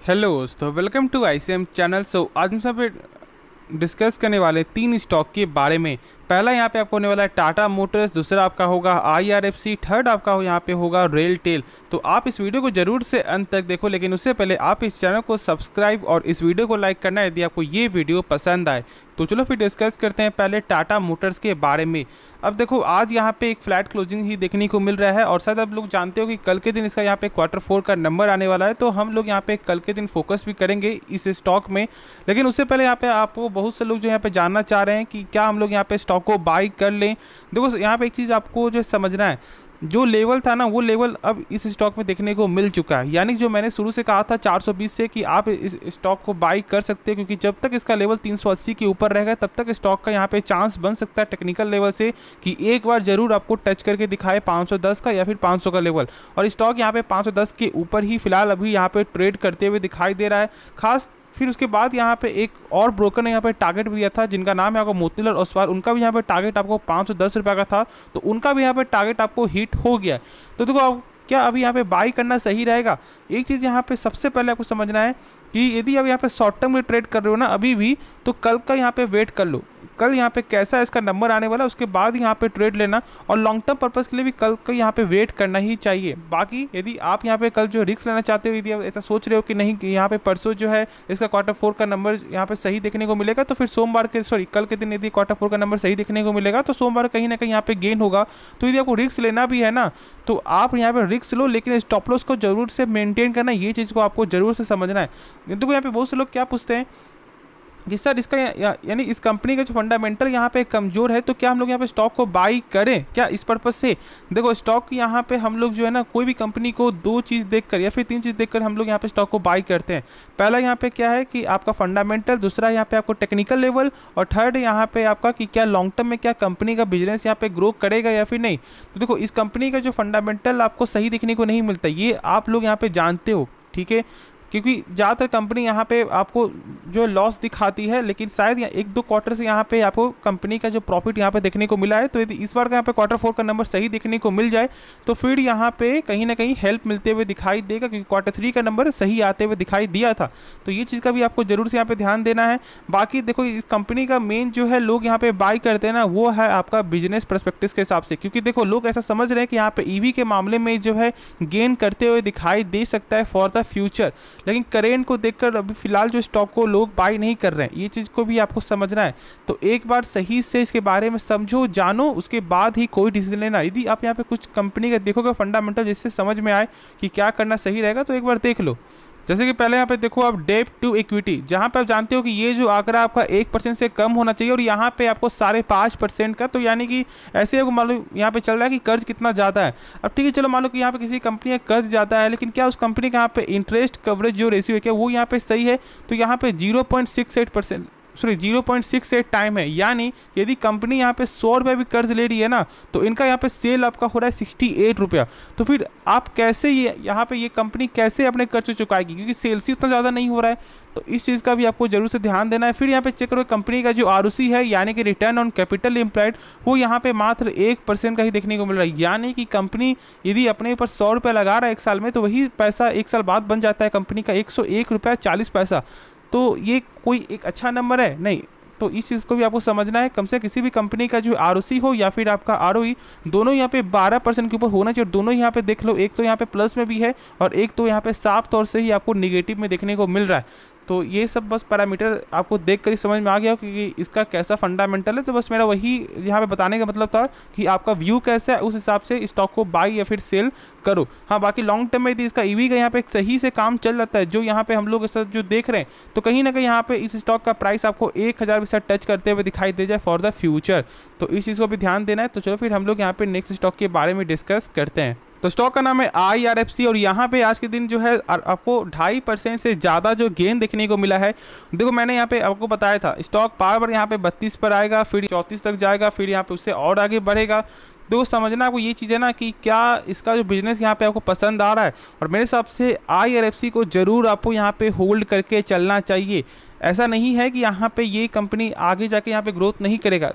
Hello दोस्तों, welcome to ICM channel. आज हम सब डिस्कस करने वाले तीन स्टॉक के बारे में। पहला यहाँ पे आपको होने वाला है टाटा मोटर्स, दूसरा आपका होगा आईआरएफसी, थर्ड आपका यहाँ पे होगा रेलटेल। तो आप इस वीडियो को जरूर से अंत तक देखो, लेकिन उससे पहले आप इस चैनल को सब्सक्राइब और इस वीडियो को लाइक करना यदि आपको ये वीडियो पसंद आए। तो चलो फिर डिस्कस करते हैं पहले टाटा मोटर्स के बारे में। अब देखो, आज यहाँ पे एक फ्लैट क्लोजिंग ही देखने को मिल रहा है और शायद आप लोग जानते हो कि कल के दिन इसका यहाँ पे Q4 का नंबर आने वाला है, तो हम लोग यहाँ पे कल के दिन फोकस भी करेंगे इस स्टॉक में। लेकिन उससे पहले यहाँ पे आपको बहुत से लोग जो यहाँ पे जानना चाह रहे हैं कि क्या हम लोग यहाँ पे स्टॉक को बाई कर लें। देखो, यहाँ पे एक चीज़ आपको जो समझना है, जो लेवल था ना, वो लेवल अब इस स्टॉक में देखने को मिल चुका है। यानी जो मैंने शुरू से कहा था 420 से कि आप इस स्टॉक को बाई कर सकते हैं, क्योंकि जब तक इसका लेवल 380 के ऊपर रहेगा तब तक स्टॉक का यहाँ पे चांस बन सकता है टेक्निकल लेवल से कि एक बार जरूर आपको टच करके दिखाए 510 का या फिर 500 का लेवल। और स्टॉक यहाँ पे 510 के ऊपर ही फिलहाल अभी यहाँ पे ट्रेड करते हुए दिखाई दे रहा है। खास फिर उसके बाद यहाँ पे एक और ब्रोकर ने यहाँ पे टारगेट भी दिया था, जिनका नाम है आपको मोतीलाल ओसवाल। उनका भी यहाँ पे टारगेट आपको 510 रुपये का था, तो उनका भी यहाँ पे टारगेट आपको हिट हो गया। तो देखो, अब क्या अभी यहाँ पे बाई करना सही रहेगा? एक चीज़ यहाँ पे सबसे पहले आपको समझना है कि यदि आप यहाँ पे शॉर्ट टर्म में ट्रेड कर रहे हो ना अभी भी, तो कल का यहाँ पे वेट कर लो। कल यहाँ पे कैसा इसका नंबर आने वाला है उसके बाद यहाँ पे ट्रेड लेना, और लॉन्ग टर्म पर्पस के लिए भी कल का यहाँ पे वेट करना ही चाहिए। बाकी यदि आप यहाँ पे कल जो रिस्क लेना चाहते हो, यदि आप ऐसा सोच रहे हो कि नहीं कि यहाँ पे परसों जो है इसका Q4 का नंबर यहाँ पे सही देखने को मिलेगा, तो फिर कल के दिन यदि Q4 का नंबर सही देखने को मिलेगा तो सोमवार कहीं ना कहीं यहाँ पे गेन होगा। तो यदि आपको रिस्क लेना भी है ना, तो आप यहाँ पे रिस्क लो, लेकिन स्टॉप लॉस को जरूर से मेंटेन करना, ये चीज़ को आपको जरूर से समझना है। देखो, यहाँ पे बहुत से लोग क्या पूछते हैं कि सर इसका यानी इस कंपनी का जो फंडामेंटल यहाँ पे कमज़ोर है, तो क्या हम लोग यहाँ पे स्टॉक को बाई करें क्या इस पर्पज़ से? देखो, स्टॉक यहाँ पे हम लोग जो है ना, कोई भी कंपनी को दो चीज़ देखकर या फिर तीन चीज़ देखकर हम लोग यहाँ पे स्टॉक को बाई करते हैं। पहला यहाँ पे क्या है कि आपका फंडामेंटल, दूसरा यहाँ पे आपको टेक्निकल लेवल, और थर्ड यहाँ पे आपका कि क्या लॉन्ग टर्म में क्या कंपनी का बिजनेस यहाँ पे ग्रो करेगा या फिर नहीं। तो देखो, इस कंपनी का जो फंडामेंटल आपको सही देखने को नहीं मिलता, ये आप लोग यहाँ पे जानते हो, ठीक है, क्योंकि ज़्यादातर कंपनी यहाँ पे आपको जो लॉस दिखाती है, लेकिन शायद एक दो क्वार्टर से यहाँ पे आपको कंपनी का जो प्रॉफिट यहाँ पे देखने को मिला है। तो यदि इस बार का यहाँ पे Q4 का नंबर सही देखने को मिल जाए तो फिर यहाँ पे कहीं ना कहीं हेल्प मिलते हुए दिखाई देगा, क्योंकि Q3 का नंबर सही आते हुए दिखाई दिया था। तो ये चीज़ का भी आपको जरूर से यहाँ पे ध्यान देना है। बाकी देखो, इस कंपनी का मेन जो है लोग यहाँ पे बाई करते हैं ना, वो है आपका बिजनेस परस्पेक्टिव के हिसाब से, क्योंकि देखो लोग ऐसा समझ रहे हैं कि यहाँ पे ईवी के मामले में जो है गेन करते हुए दिखाई दे सकता है फॉर द फ्यूचर, लेकिन करेंट को देखकर अभी फिलहाल जो स्टॉक को लोग बाई नहीं कर रहे हैं। ये चीज़ को भी आपको समझना है। तो एक बार सही से इसके बारे में समझो, जानो, उसके बाद ही कोई डिसीजन लेना। यदि आप यहाँ पे कुछ कंपनी का देखोगे फंडामेंटल जिससे समझ में आए कि क्या करना सही रहेगा, तो एक बार देख लो। जैसे कि पहले यहाँ पे देखो आप डेट टू इक्विटी, जहाँ पे आप जानते हो कि ये जो आंकड़ा आपका 1% से कम होना चाहिए, और यहाँ पे आपको 5.5% का, तो यानी कि ऐसे आपको मालूम यहाँ पे चल रहा है कि कर्ज कितना ज़्यादा है। अब ठीक है, चलो मान लो कि यहाँ पे किसी कंपनी का कर्ज ज़्यादा है, लेकिन क्या उस कंपनी का यहाँ पे इंटरेस्ट कवरेज जो रेशियो है क्या वो यहाँ पे सही है? तो यहाँ पे 0.68 टाइम है। यानी यदि कंपनी यहाँ पे 100 रुपये भी कर्ज ले रही है ना, तो इनका यहाँ पे सेल आपका हो रहा है 68 रुपया। तो फिर आप कैसे यहाँ पे ये कंपनी कैसे अपने कर्ज चुकाएगी, क्योंकि सेल्स ही उतना ज़्यादा नहीं हो रहा है। तो इस चीज़ का भी आपको जरूर से ध्यान देना है। फिर यहाँ पे चेक करो कंपनी का जो ROC है, यानी कि रिटर्न ऑन कैपिटल एम्प्लॉयड, वो यहाँ पे मात्र 1% का ही देखने को मिल रहा है। यानी कि कंपनी यदि अपने ऊपर 100 रुपये लगा रहा है एक साल में, तो वही पैसा एक साल बाद बन जाता है कंपनी का 101 रुपया 40 पैसा। तो ये कोई एक अच्छा नंबर है नहीं। तो इस चीज़ को भी आपको समझना है। कम से किसी भी कंपनी का जो ROC हो या फिर आपका ROE, दोनों यहाँ पे 12% के ऊपर होना चाहिए। और दोनों यहाँ पे देख लो, एक तो यहाँ पे प्लस में भी है और एक तो यहाँ पे साफ तौर से ही आपको निगेटिव में देखने को मिल रहा है। तो ये सब बस पैरामीटर आपको देख कर ही समझ में आ गया कि इसका कैसा फंडामेंटल है। तो बस मेरा वही यहाँ पे बताने का मतलब था कि आपका व्यू कैसा है, उस हिसाब से स्टॉक को बाई या फिर सेल करो। हाँ, बाकी लॉन्ग टर्म में यदि इसका ईवी का यहाँ पे एक सही से काम चल जाता है, जो यहाँ पे हम लोग जो देख रहे हैं, तो कहीं ना कहीं यहाँ पे इस स्टॉक का प्राइस आपको 1000 भी टच करते हुए दिखाई दे जाए फॉर द फ्यूचर। तो इस चीज़ को भी ध्यान देना है। तो चलो फिर हम लोग यहाँ पे नेक्स्ट स्टॉक के बारे में डिस्कस करते हैं। तो स्टॉक का नाम है IRFC, और यहाँ पे आज के दिन जो है आपको 2.5% से ज़्यादा जो गेन देखने को मिला है। देखो, मैंने यहाँ पे आपको बताया था स्टॉक बार यहाँ पे 32 पर आएगा, फिर 34 तक जाएगा, फिर यहाँ पे उससे और आगे बढ़ेगा। देखो, समझना आपको ये चीज़ है ना कि क्या इसका जो बिजनेस यहाँ पे आपको पसंद आ रहा है, और मेरे हिसाब से IRFC को ज़रूर आपको यहाँ पे होल्ड करके चलना चाहिए। ऐसा नहीं है कि यहाँ पे ये कंपनी आगे जाके यहाँ पे ग्रोथ नहीं करेगा।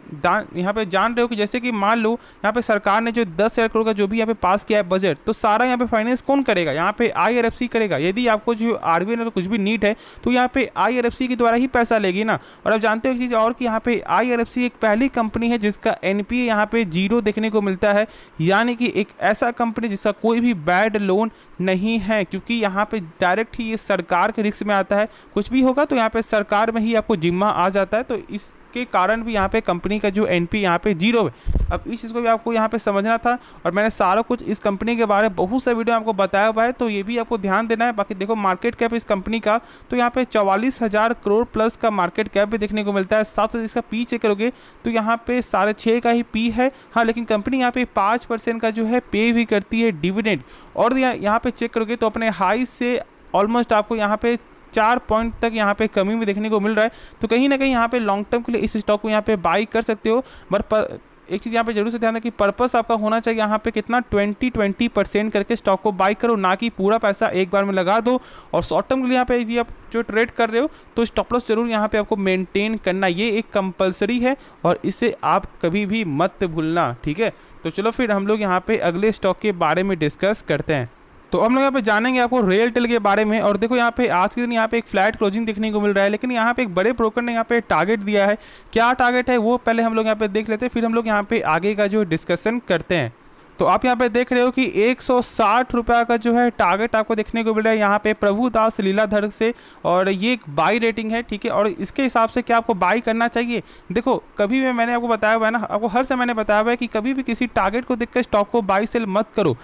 यहाँ पे जान रहे हो कि जैसे कि मान लो यहाँ पे सरकार ने जो 10,000 करोड़ का जो भी यहाँ पे पास किया है बजट, तो सारा यहाँ पे फाइनेंस कौन करेगा? यहाँ पे IRFC करेगा। यदि आपको जो RBI ने कुछ भी नीड है तो यहाँ पे IRFC के द्वारा ही पैसा लेगी ना। और अब जानते हो एक चीज़ और कि यहाँ पे IRFC एक पहली कंपनी है जिसका NPA यहाँ पे 0 देखने को मिलता है, यानी कि एक ऐसा कंपनी जिसका कोई भी बैड लोन नहीं है, क्योंकि यहाँ पे डायरेक्ट ही ये सरकार के रिस्क में आता है। कुछ भी होगा तो यहाँ पे सरकार में ही आपको जिम्मा आ जाता है, तो इसके कारण भी यहाँ पे कंपनी का जो NPA यहाँ पे 0 है। अब इस चीज़ को भी आपको यहाँ पे समझना था, और मैंने सारा कुछ इस कंपनी के बारे में बहुत सा वीडियो आपको बताया हुआ है, तो ये भी आपको ध्यान देना है। बाकी देखो मार्केट कैप इस कंपनी का तो यहाँ पे 44,000 करोड़ प्लस का मार्केट कैप भी देखने को मिलता है। साथ साथ इसका पी चेक करोगे तो यहाँ पे 6.5 का ही पी है। हाँ, लेकिन कंपनी यहाँ पे 5% का जो है पे भी करती है डिविडेंड। और यहाँ पे चेक करोगे तो अपने हाई से ऑलमोस्ट आपको यहाँ पे 4 पॉइंट तक यहाँ पे कमी भी देखने को मिल रहा है। तो कहीं ना कहीं यहाँ पे लॉन्ग टर्म के लिए इस स्टॉक को यहाँ पे बाई कर सकते हो। पर एक चीज़ यहाँ पे जरूर से ध्यान दें कि पर्पस आपका होना चाहिए यहाँ पे कितना 20% करके स्टॉक को बाई करो, ना कि पूरा पैसा एक बार में लगा दो। और शॉर्ट टर्म के लिए यहाँ पे यदि आप जो ट्रेड कर रहे हो तो स्टॉप लॉस जरूर यहाँ पे आपको मेंटेन करना, ये एक कंपलसरी है और इसे आप कभी भी मत भूलना, ठीक है। तो चलो फिर हम लोग यहाँ पे अगले स्टॉक के बारे में डिस्कस करते हैं। तो हम लोग यहाँ पे जानेंगे आपको रेलटेल के बारे में। और देखो यहाँ पे आज के दिन यहाँ पे एक फ्लैट क्लोजिंग देखने को मिल रहा है, लेकिन यहाँ पे एक बड़े ब्रोकर ने यहाँ पे टारगेट दिया है। क्या टारगेट है वो पहले हम लोग यहाँ पे देख लेते हैं, फिर हम लोग यहाँ पे आगे का जो डिस्कशन करते हैं। तो आप यहाँ पे देख रहे हो कि 160 रुपये का जो है टारगेट आपको देखने को मिल रहा है यहाँ पे प्रभुदास लीलाधर से, और ये एक बाई रेटिंग है, ठीक है। और इसके हिसाब से क्या आपको बाई करना चाहिए? देखो कभी भी मैंने आपको बताया हुआ है ना, आपको हर समय मैंने बताया हुआ है कि कभी भी किसी टारगेट को देखकर स्टॉक को बाई सेल मत करो।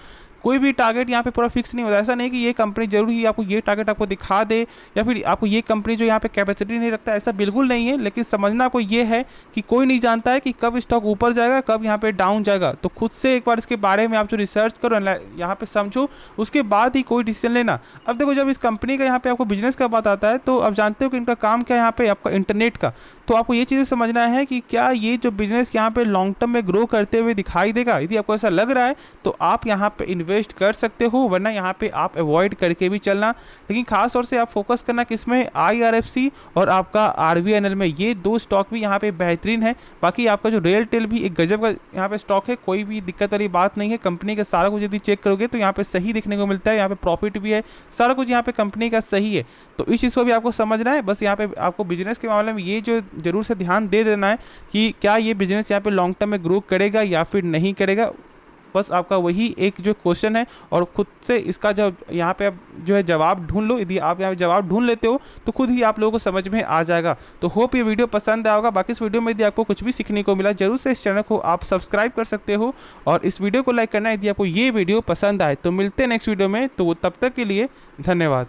कोई भी टारगेट यहाँ पे पूरा फिक्स नहीं होता। ऐसा नहीं कि ये कंपनी जरूर ही आपको ये टारगेट आपको दिखा दे, या फिर आपको ये कंपनी जो यहाँ पे कैपेसिटी नहीं रखता, ऐसा बिल्कुल नहीं है। लेकिन समझना आपको ये है कि कोई नहीं जानता है कि कब स्टॉक ऊपर जाएगा, कब यहाँ पे डाउन जाएगा। तो खुद से एक बार इसके बारे में आप जो रिसर्च करो, यहाँ पे समझो, उसके बाद ही कोई डिसीजन लेना। अब देखो जब इस कंपनी का यहाँ पे आपको बिजनेस का बात आता है तो आप जानते हो कि इनका काम क्या है यहाँ पे आपका इंटरनेट का। तो आपको ये चीज़ें समझना है कि क्या ये जो बिजनेस यहाँ पे लॉन्ग टर्म में ग्रो करते हुए दिखाई देगा। यदि आपको ऐसा लग रहा है तो आप यहाँ पे इन्वेस्ट कर सकते हो, वरना यहाँ पे आप अवॉइड करके भी चलना। लेकिन खास तौर से आप फोकस करना किसमें? IRFC और आपका RVNL में। ये दो स्टॉक भी यहाँ पे बेहतरीन है। बाकी आपका जो रेलटेल भी एक गजब का यहाँ पे स्टॉक है, कोई भी दिक्कत वाली बात नहीं है। कंपनी का सारा कुछ यदि चेक करोगे तो यहाँ पे सही देखने को मिलता है, यहाँ पे प्रॉफिट भी है, सारा कुछ यहाँ पे कंपनी का सही है। तो इस चीज़ को भी आपको समझना है। बस यहाँ पे आपको बिजनेस के मामले में ये जो जरूर से ध्यान दे देना है कि क्या ये बिजनेस यहाँ पे लॉन्ग टर्म में ग्रो करेगा या फिर नहीं करेगा। बस आपका वही एक जो क्वेश्चन है, और खुद से इसका जब यहाँ पे आप जो है जवाब ढूंढ लो। यदि आप यहाँ जवाब ढूंढ लेते हो तो खुद ही आप लोगों को समझ में आ जाएगा। तो होप ये वीडियो पसंद आएगा। बाकी इस वीडियो में यदि आपको कुछ भी सीखने को मिला, जरूर से इस चैनल को आप सब्सक्राइब कर सकते हो और इस वीडियो को लाइक करना यदि आपको ये वीडियो पसंद आए। तो मिलते हैं नेक्स्ट वीडियो में, तो तब तक के लिए धन्यवाद।